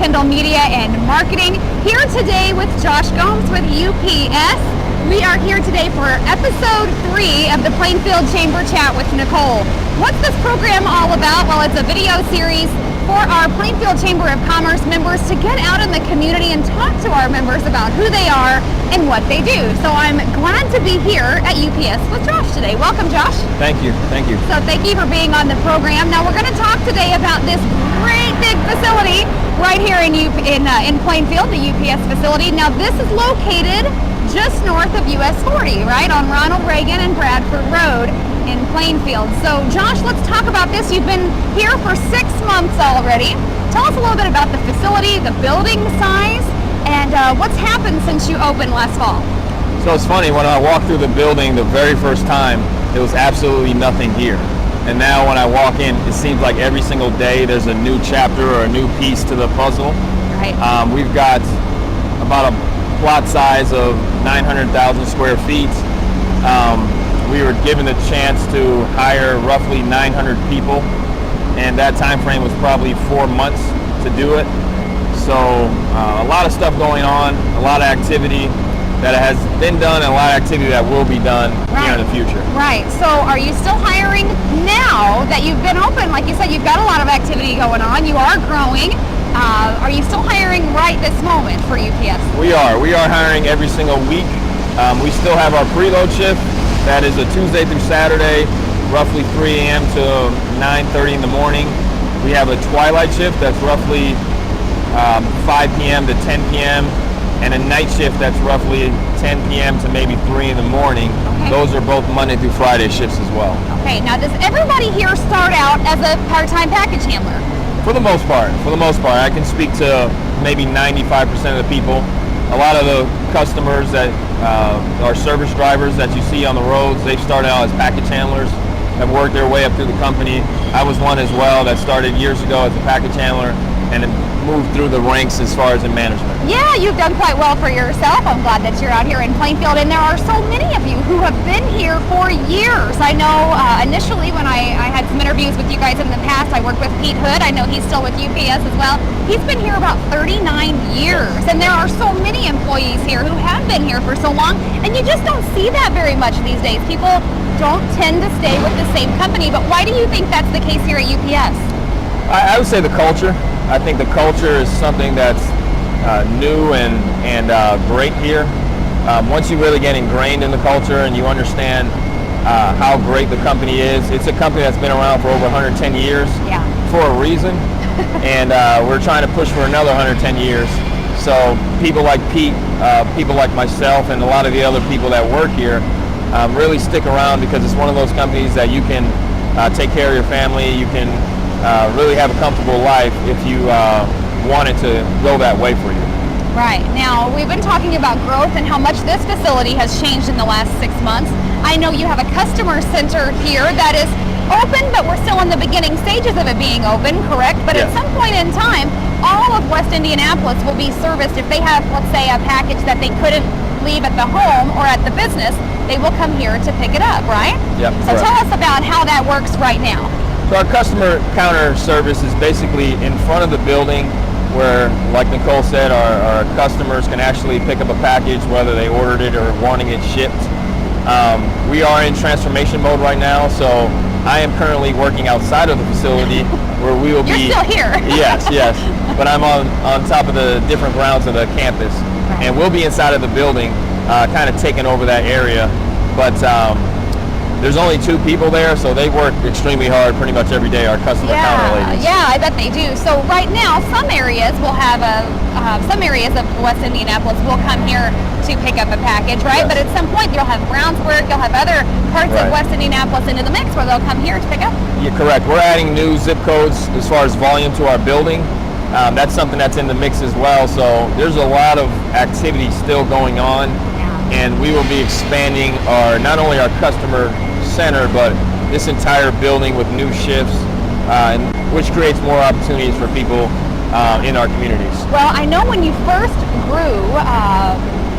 Kendall Media and Marketing, here today with Josh Gomes with UPS. We are here today for episode 3 of the Plainfield Chamber Chat with Nicole. What's this program all about? Well, it's a video series for our Plainfield Chamber of Commerce members to get out in the community and talk to our members about who they are and what they do. So I'm glad to be here at UPS with Josh today. Welcome, Josh. Thank you. Thank you. So thank you for being on the program. Now we're going to talk today about this great big facility right here in Plainfield, the UPS facility. Now this is located just north of US 40, right on Ronald Reagan and Bradford Road in Plainfield. So Josh, let's talk about this. You've been here for 6 months already. Tell us a little bit about the facility, the building size, and what's happened since you opened last fall. So it's funny, when I walked through the building the very first time, there was absolutely nothing here. And now when I walk in, it seems like every single day there's a new chapter or a new piece to the puzzle. Right. We've got about a plot size of 900,000 square feet. We were given the chance to hire roughly 900 people, and that time frame was probably 4 months to do it. So a lot of stuff going on, a lot of activity that has been done, and a lot of activity that will be done here in the future. Right. So are you still hiring now that you've been open? Like you said, you've got a lot of activity going on. You are growing. Are you still hiring right this moment for UPS? We are. We are hiring every single week. We still have our preload shift. That is a Tuesday through Saturday, roughly 3 a.m. to 9:30 in the morning. We have a twilight shift that's roughly 5 p.m. to 10 p.m. and a night shift that's roughly 10 p.m. to maybe 3 in the morning. Okay. Those are both Monday through Friday shifts as well. Okay, now does everybody here start out as a part-time package handler? For the most part. I can speak to maybe 95% of the people. A lot of the customers that are service drivers that you see on the roads, they started out as package handlers, have worked their way up through the company. I was one as well that started years ago as a package handler and then moved through the ranks as far as in management. Yeah, you've done quite well for yourself. I'm glad that you're out here in Plainfield, and there are so many of you who have been here for years. I know initially when I had some interviews with you guys in the past, I worked with Pete Hood. I know he's still with UPS as well. He's been here about 39 years, and there are so many employees here who have been here for so long, and you just don't see that very much these days. People don't tend to stay with the same company, but why do you think that's the case here at UPS? I would say the culture. I think the culture is something that's new and great here. Once you really get ingrained in the culture and you understand how great the company is, it's a company that's been around for over 110 years for a reason, and we're trying to push for another 110 years. So people like Pete, people like myself, and a lot of the other people that work here really stick around because it's one of those companies that you can take care of your family, you can really have a comfortable life if you want it to go that way for you. Right. Now, we've been talking about growth and how much this facility has changed in the last 6 months. I know you have a customer center here that is open, but we're still in the beginning stages of it being open, correct? But at some point in time, all of West Indianapolis will be serviced. If they have, let's say, a package that they couldn't leave at the home or at the business, they will come here to pick it up, right? Yep. So tell us about how that works right now. So our customer counter service is basically in front of the building where, like Nicole said, our customers can actually pick up a package, whether they ordered it or wanting it shipped. We are in transformation mode right now, so I am currently working outside of the facility where we will be... You're still here. Yes. But I'm on top of the different grounds of the campus. Right. And we'll be inside of the building, kind of taking over that area. But there's only 2 people there, so they work extremely hard pretty much every day, our customer counter ladies. Yeah, I bet they do. So right now, some areas will have some areas of West Indianapolis will come here to pick up a package, right? Yes. But at some point, you'll have Brownsburg, you'll have other parts of West Indianapolis into the mix where they'll come here to pick up. You're correct. We're adding new zip codes as far as volume to our building. That's something that's in the mix as well. So there's a lot of activity still going on, and we will be expanding not only our customer center, but this entire building with new shifts, which creates more opportunities for people in our communities. Well, I know when you first grew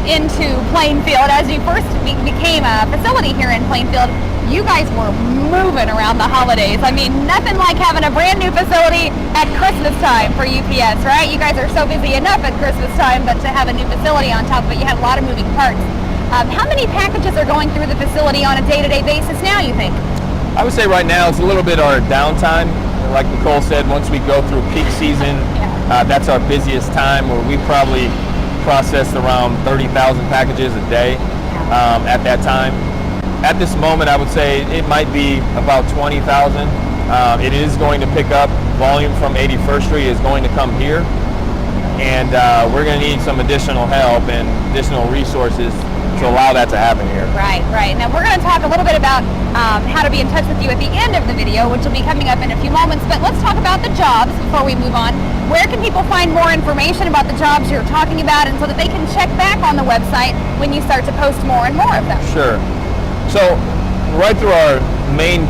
into Plainfield, as you first became a facility here in Plainfield, you guys were moving around the holidays. I mean, nothing like having a brand new facility at Christmas time for UPS, right? You guys are so busy enough at Christmas time, but to have a new facility on top of it, you have a lot of moving parts. How many packages are going through the facility on a day-to-day basis now, you think? I would say right now it's a little bit our downtime. Like Nicole said, once we go through peak season, that's our busiest time, where we probably processed around 30,000 packages a day at that time. At this moment, I would say it might be about 20,000. It is going to pick up. Volume from 81st Street is going to come here, and we're going to need some additional help and additional resources to allow that to happen here. Right. Now we're going to talk a little bit about how to be in touch with you at the end of the video, which will be coming up in a few moments. But let's talk about the jobs before we move on. Where can people find more information about the jobs you're talking about, and so that they can check back on the website when you start to post more and more of them? Sure. So right through our main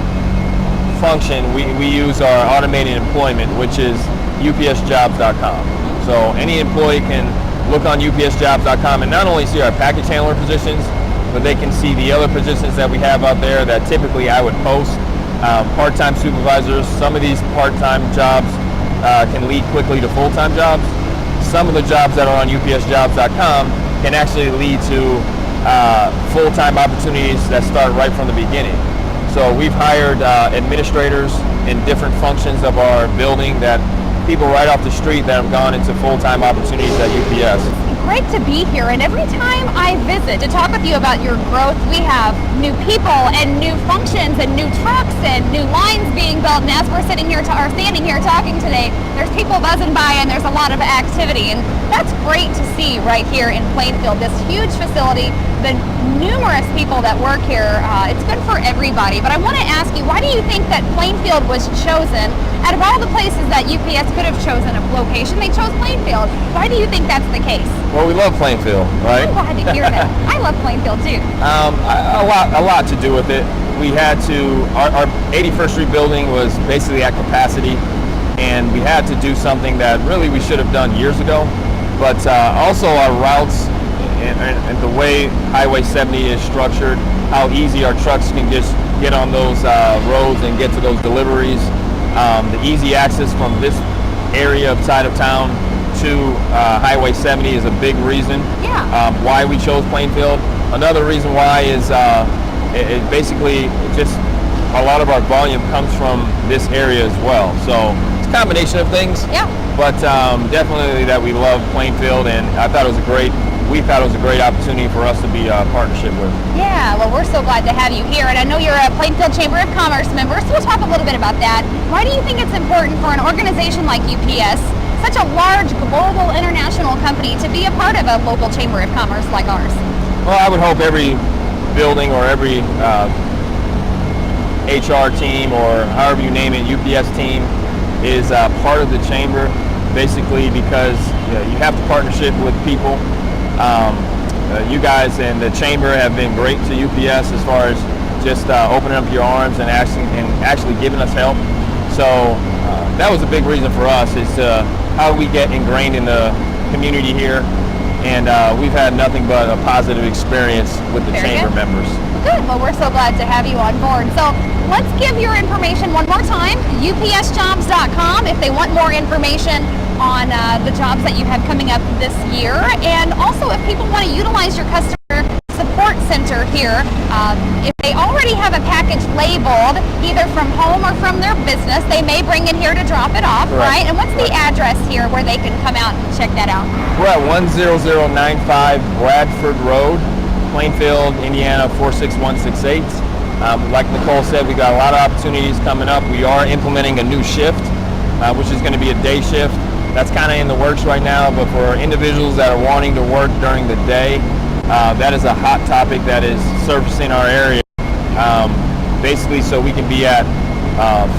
function, we use our automated employment, which is upsjobs.com. So any employee can look on upsjobs.com and not only see our package handler positions, but they can see the other positions that we have out there that typically I would post. Part-time supervisors, some of these part-time jobs can lead quickly to full-time jobs. Some of the jobs that are on upsjobs.com can actually lead to full-time opportunities that start right from the beginning. So we've hired administrators in different functions of our building, that people right off the street that have gone into full-time opportunities at UPS. Great to be here, and every time I visit to talk with you about your growth, we have new people and new functions and new trucks and new lines being built. And as we're sitting here or standing here talking today, there's people buzzing by and there's a lot of activity, and that's great to see right here in Plainfield. This huge facility, the numerous people that work here, it's good for everybody. But I want to ask you, why do you think that Plainfield was chosen? Out of all the places that UPS could have chosen a location, they chose Plainfield. Why do you think that's the case? Well, we love Plainfield, right? I'm glad to hear that. I love Plainfield too. A lot to do with it. We had to, our 81st Street building was basically at capacity, and we had to do something that really we should have done years ago. But also our routes and the way Highway 70 is structured, how easy our trucks can just get on those roads and get to those deliveries. The easy access from this area of side of town to Highway 70 is a big reason why we chose Plainfield. Another reason why is it basically just a lot of our volume comes from this area as well. So it's a combination of things. Yeah. But definitely that we love Plainfield, and we thought it was a great opportunity for us to be a partnership with. Yeah, well, we're so glad to have you here. And I know you're a Plainfield Chamber of Commerce member, so we'll talk a little bit about that. Why do you think it's important for an organization like UPS, such a large global international company, to be a part of a local Chamber of Commerce like ours? Well, I would hope every building or every HR team, or however you name it, UPS team, is part of the chamber, basically because you have the partnership with people. You guys and the chamber have been great to UPS as far as just opening up your arms and actually giving us help. So that was a big reason for us, is how do we get ingrained in the community here, and we've had nothing but a positive experience with the chamber members. Good. Well, we're so glad to have you on board. So let's give your information one more time, upsjobs.com, if they want more information on the jobs that you have coming up this year. And also, if people want to utilize your customer support center here, if they already have a package labeled either from home or from their business, they may bring it here to drop it off. Correct. Right? And what's the address here where they can come out and check that out? We're at 10095 Bradford Road, Plainfield, Indiana 46168. Like Nicole said, we got a lot of opportunities coming up. We are implementing a new shift, which is going to be a day shift. That's kind of in the works right now, but for individuals that are wanting to work during the day, that is a hot topic that is surfacing our area, basically so we can be at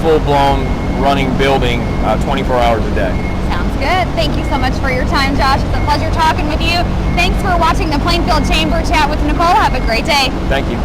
full-blown running building 24 hours a day. Sounds good. Thank you so much for your time, Josh. It's a pleasure talking with you. Thanks for watching the Plainfield Chamber Chat with Nicole. Have a great day. Thank you.